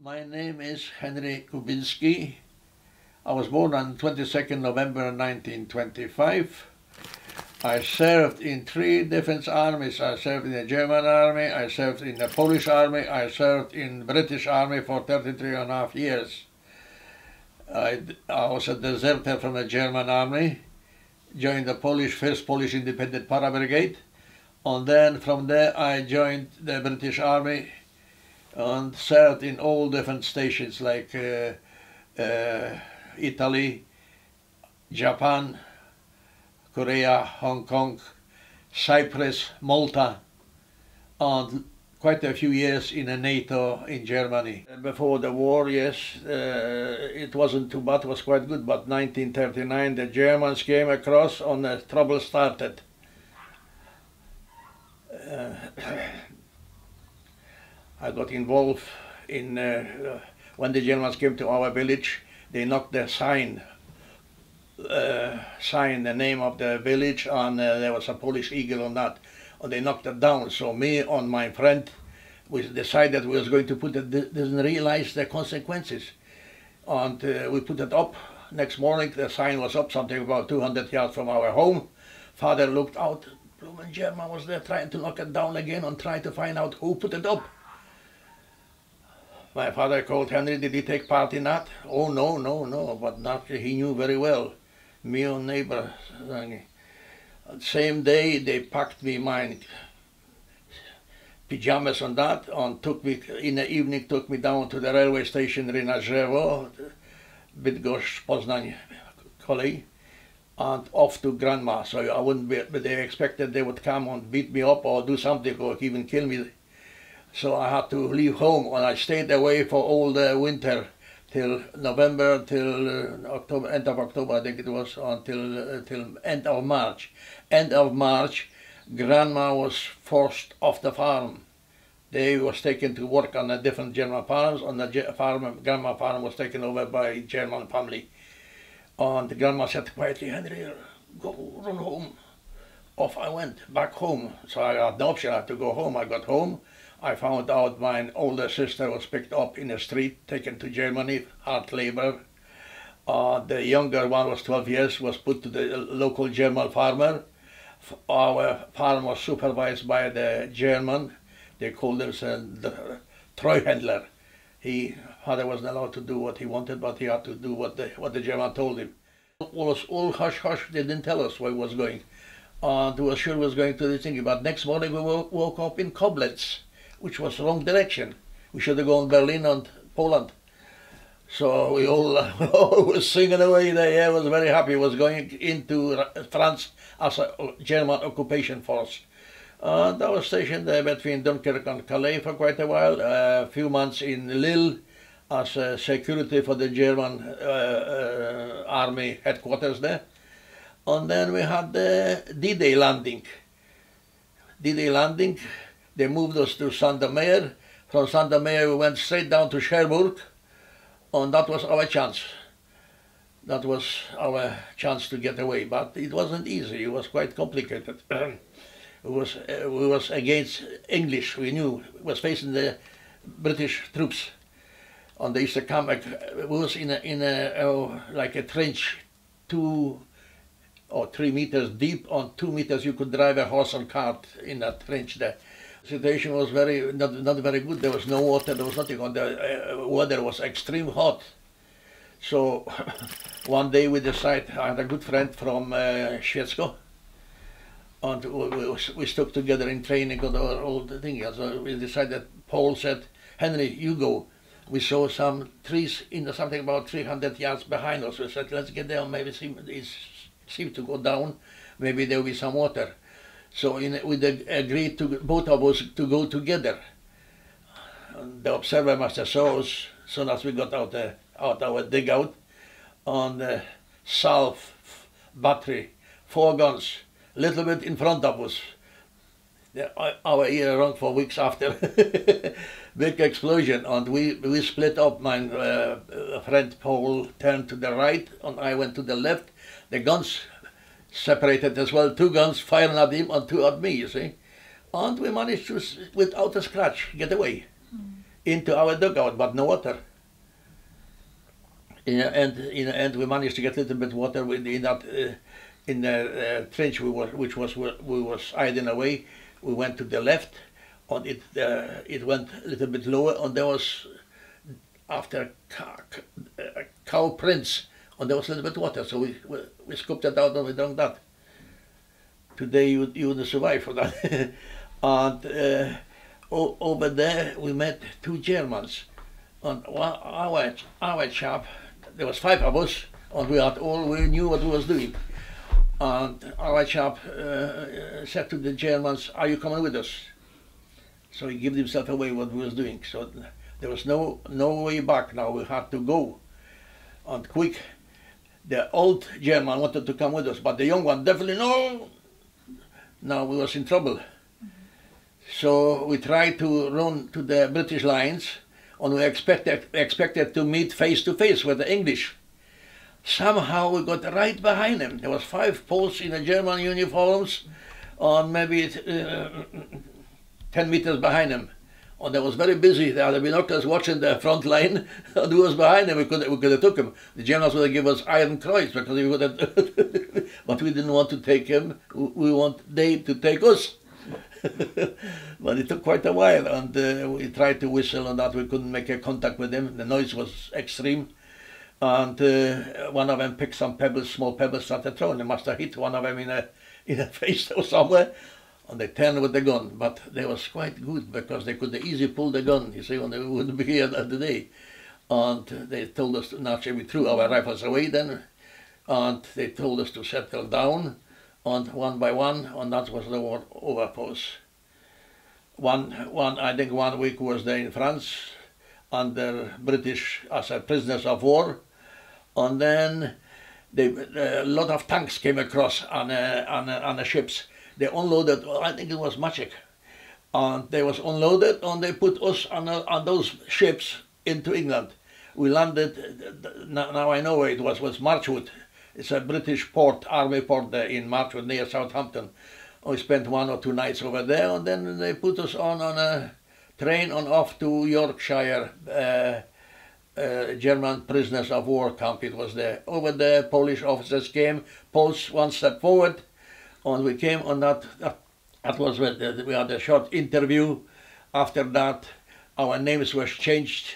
My name is Henryk Kubinski. I was born on 22nd November 1925. I served in 3 different armies. I served in the German army, I served in the Polish army, I served in the British army for 33.5 years. I was a deserter from the German army, joined the first Polish Independent Para Brigade, and then from there I joined the British army and served in all different stations like Italy, Japan, Korea, Hong Kong, Cyprus, Malta, and quite a few years in NATO in Germany. Before the war, yes, it wasn't too bad, it was quite good, but 1939 the Germans came across and the trouble started. I got involved in, when the Germans came to our village, they knocked the sign, the name of the village, and there was a Polish eagle on that, and they knocked it down. So me and my friend, we decided we was going to put it, didn't realize the consequences, and we put it up. Next morning the sign was up, something about 200 yards from our home. Father looked out, blooming German was there trying to knock it down again and trying to find out who put it up. My father called Henry, did he take part in that? Oh no, but not, he knew very well. Me and neighbor. Same day they packed me my pajamas and that, and took me, in the evening took me down to the railway station Rynarzewo, Bydgoszcz, Poznań kolej, and off to Grandma. So I wouldn't be, but they expected they would come and beat me up or do something or even kill me. So I had to leave home, and I stayed away for all the winter till November, till October, end of October I think it was, until till end of March. End of March, Grandma was forced off the farm. They was taken to work on the different German farms, and the Grandma farm was taken over by German family. And Grandma said quietly, Henry, go run home. Off I went, back home. So I had no option, I had to go home. I got home. I found out my older sister was picked up in the street, taken to Germany, hard labor. The younger one was 12 years, was put to the local German farmer. Our farm was supervised by the German. They called him the Treuhändler. Father wasn't allowed to do what he wanted, but he had to do what the German told him. It was all hush-hush, they didn't tell us where he was going. And we were sure he was going to the thing, but next morning we woke up in Koblenz, which was wrong direction. We should have gone Berlin and Poland. So we all was singing away there. I was very happy. Was going into France as a German occupation force. And I was stationed there between Dunkirk and Calais for quite a while. A few months in Lille as security for the German army headquarters there. And then we had the D-Day landing. D-Day landing. They moved us to Sandomir. From Sandomir we went straight down to Cherbourg, and that was our chance. That was our chance to get away, but it wasn't easy, it was quite complicated. We was against English, we knew, we was facing the British troops, and they used to come, we was in like a trench 2 or 3 meters deep, on 2 meters you could drive a horse and cart in that trench there. The situation was not very good. There was no water, there was nothing, and the weather was extreme hot. So one day we decided, I had a good friend from Świecko, and we stuck together in training and all the things. So we decided, Paul said, Henry, you go. We saw some trees in something about 300 yards behind us. We said, let's get there, maybe it seemed to go down, maybe there will be some water. So we agreed to both of us to go together. And the observer must have saw us as soon as we got out our digout, on the Salve battery, 4 guns, little bit in front of us. Our ear rang for weeks after. Big explosion, and we split up. My friend Paul turned to the right, and I went to the left. The guns separated as well, 2 guns firing at him and 2 at me, you see. And we managed to, without a scratch, get away. into our dugout, but no water. In the end, we managed to get a little bit of water in the trench we was hiding away. We went to the left, and it went a little bit lower, and there was after cow prints, and there was a little bit of water, so we scooped it out and we drank that. Today you wouldn't survive for that. And over there we met two Germans, and our chap, there was 5 of us, and we knew what we was doing. And our chap said to the Germans, "Are you coming with us?" So he gave himself away what we was doing. So there was no way back now. We had to go, and quick. The old German wanted to come with us, but the young one definitely no. Now we was in trouble. So we tried to run to the British lines, and we expected to meet face to face with the English. Somehow we got right behind them. There was 5 Poles in the German uniforms, and maybe 10 meters behind them. And they was very busy. They had the binoculars watching the front line, and who was behind them, we could have took him. The Germans would have given us Iron Cross, because we would have but we didn't want to take him. We want they to take us. But it took quite a while, and we tried to whistle and that. We couldn't make a contact with them. The noise was extreme. And one of them picked some pebbles, small pebbles, started throwing. They must have hit one of them in the face or somewhere. And they turned with the gun, but they was quite good because they could easily pull the gun, you see, when they wouldn't be here that day. And they told us, naturally, we threw our rifles away then, and they told us to settle down, and one by one, and that was the war over for us. I think 1 week was there in France, under British as a prisoners of war, and then a lot of tanks came across on the ships. They unloaded, I think it was magic, and they was unloaded, and they put us on those ships into England. We landed, now I know where it was Marchwood. It's a British port, army port there in Marchwood near Southampton. We spent 1 or 2 nights over there, and then they put us on a train and off to Yorkshire, German prisoners of war camp. It was there. Over there, Polish officers came, Poles 1 step forward, and we came on that was when we had a short interview. After that, our names were changed.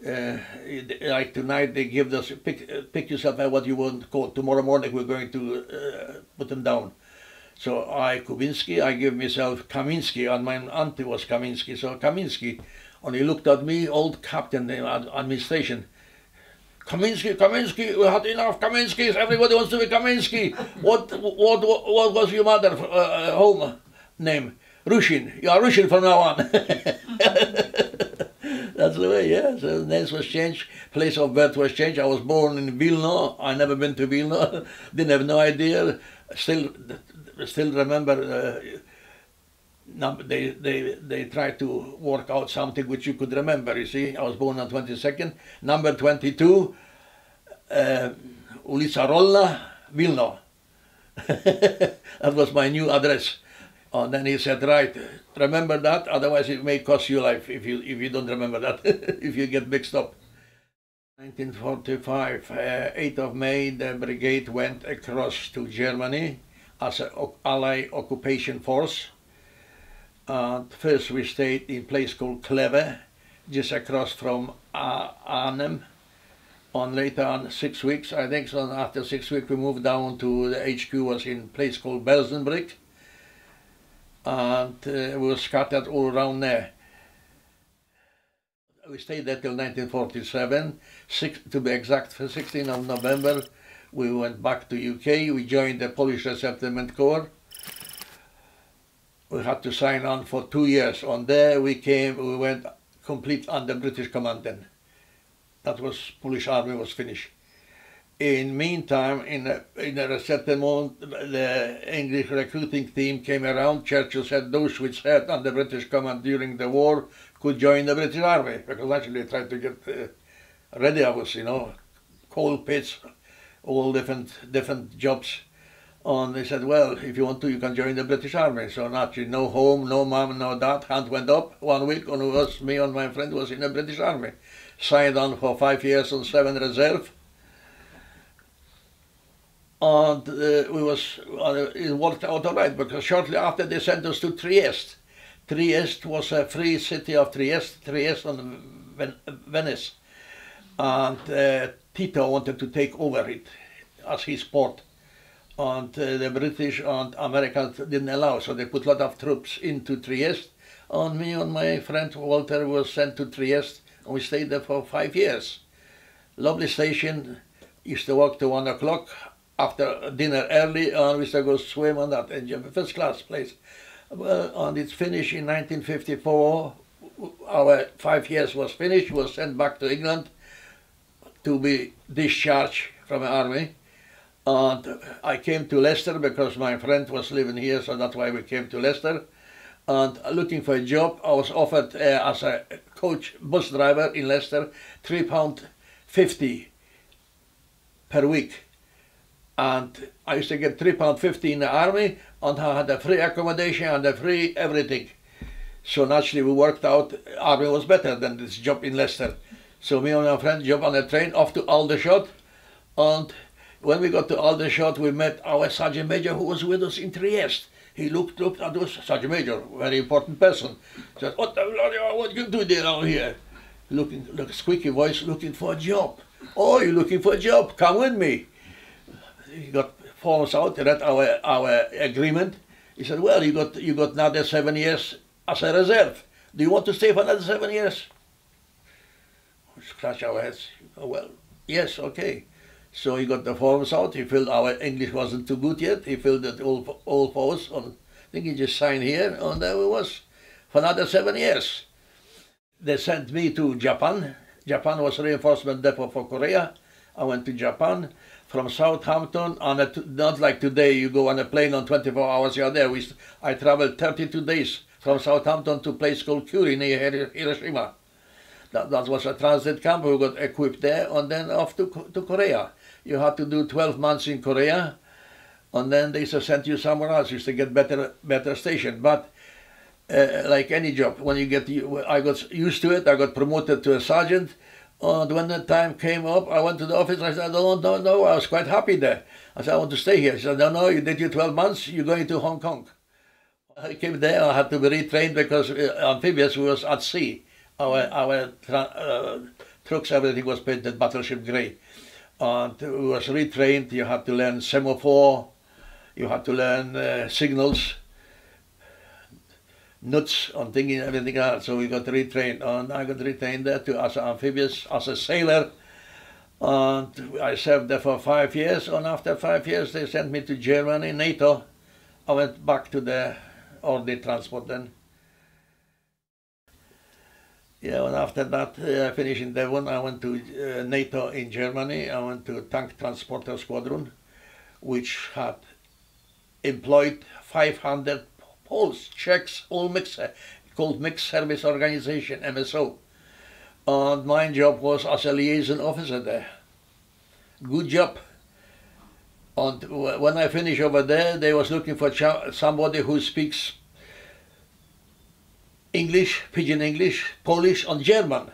Like tonight, they give us, pick yourself out what you want to call. Tomorrow morning, we're going to put them down. So Kubiński, I give myself Kubiński, and my auntie was Kubiński, so Kubiński. And he looked at me, old captain in administration. Kubiński, we had enough Kubińskis, everybody wants to be Kubiński. What was your mother home name? Rushin, you are Rushin from now on. That's the way, yeah. So the names was changed, place of birth was changed. I was born in Vilna, I never been to Vilna, didn't have no idea. Still remember, they tried to work out something which you could remember, you see. I was born on 22nd, number 22, ulica Rolna, Vilna. That was my new address. And then he said, right, remember that, otherwise it may cost you life if you don't remember that, if you get mixed up. 1945, 8th of May, the brigade went across to Germany as an Allied occupation force. First we stayed in a place called Kleve, just across from Arnhem. And later on 6 weeks, I think, so after 6 weeks we moved down to the HQ was in a place called Belsenbrück. And we were scattered all around there. We stayed there till 1947, to be exact, 16th of November, we went back to UK, we joined the Polish Resettlement Corps. We had to sign on for 2 years. On there we went complete under British command then. That was, Polish army was finished. In meantime, in the resettlement, the English recruiting team came around. Churchill said those which served under British command during the war could join the British army, because actually they tried to get ready of us, you know, coal pits, all different jobs. And they said, well, if you want to, you can join the British Army. So naturally, no home, no mom, no dad. Hand went up 1 week, and it was me and my friend was in the British Army. Signed on for 5 years on 7 reserve. And it worked out all right, because shortly after they sent us to Trieste. Trieste was a free city of Trieste on Venice. And Tito wanted to take over it as his port. And the British and Americans didn't allow, so they put a lot of troops into Trieste. And me and my friend Walter was sent to Trieste, and we stayed there for 5 years. Lovely station, used to walk to 1 o'clock, after dinner early, and we used to go swim on that, enjoy first class place. Well, and it's finished in 1954. Our 5 years was finished, was sent back to England to be discharged from the army. And I came to Leicester because my friend was living here, so that's why we came to Leicester. And looking for a job, I was offered as a coach bus driver in Leicester, £3.50 per week. And I used to get £3.50 in the army, and I had a free accommodation and a free everything. So naturally we worked out, army was better than this job in Leicester. So me and my friend jumped on a train off to Aldershot, and when we got to Aldershot, we met our Sergeant Major who was with us in Trieste. He looked at us, Sergeant Major, very important person. He said, what the bloody hell, what you do there down here? Squeaky voice, looking for a job. Oh, you're looking for a job, come with me. He got forms out, he read our agreement. He said, well, you got another 7 years as a reserve. Do you want to stay for another 7 years? We scratch our heads. Oh, well, yes, okay. So he got the forms out, he filled, our English wasn't too good yet, he filled it all for us, and I think he just signed here, and there it was, for another 7 years. They sent me to Japan. Japan was reinforcement depot for Korea. I went to Japan, from Southampton, not like today, you go on a plane on 24 hours, you're there. I traveled 32 days from Southampton to a place called Curie near Hiroshima. That was a transit camp, we got equipped there, and then off to Korea. You had to do 12 months in Korea, and then they sent you somewhere else, just to get better station. But like any job, when I got used to it, I got promoted to a sergeant, and when the time came up, I went to the office, and I said, no, I was quite happy there. I said, I want to stay here. He said, no, you did your 12 months, you're going to Hong Kong. I came there, I had to be retrained because amphibious was at sea. Our trucks, everything was painted battleship grey. And we was retrained, you had to learn semaphore, you had to learn signals, nuts and thinking everything else. So we got retrained, and I got retrained there too as an amphibious, as a sailor. And I served there for 5 years, and after 5 years they sent me to Germany, NATO. I went back to the ordnance transport then. Yeah, and after that, I finished in Devon. I went to NATO in Germany. I went to Tank Transporter Squadron, which had employed 500 Poles, Czechs, all mixed, called Mixed Service Organization, MSO. And my job was as a liaison officer there. Good job. And when I finished over there, they was looking for somebody who speaks English, Pidgin English, Polish and German.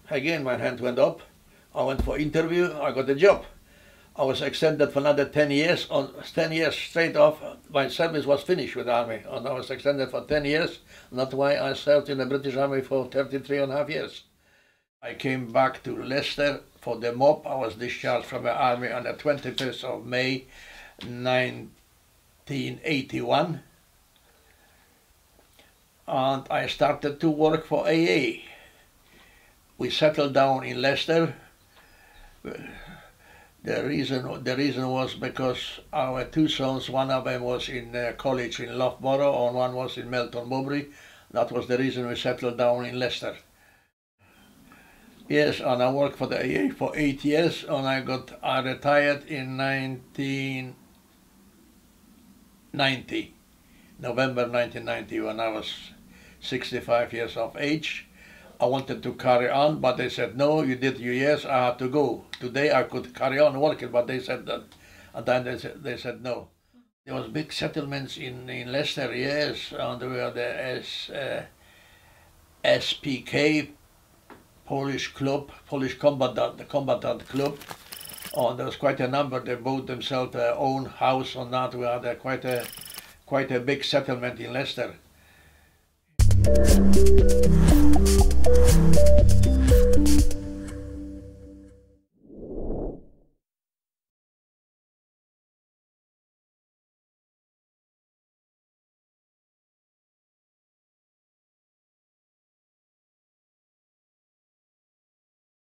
Again, my hand went up. I went for interview, I got a job. I was extended for another 10 years, on 10 years straight off. My service was finished with the army, and I was extended for 10 years. And that's why I served in the British Army for 33.5 years. I came back to Leicester for the mob. I was discharged from the army on the 21st of May 1981. And I started to work for AA. We settled down in Leicester. The reason was because our two sons, one of them was in college in Loughborough and one was in Melton Mowbray. That was the reason we settled down in Leicester. Yes, and I worked for the AA for 8 years, and I retired in 1990, November 1990, when I was 65 years of age. I wanted to carry on, but they said, no, you did your years, I had to go. Today I could carry on working, but they said that And then they said no. There was big settlements in Leicester, yes, and there were the SPK, Polish club, Polish combatant club. And there was quite a number. They bought themselves their own house on that. We had quite a big settlement in Leicester.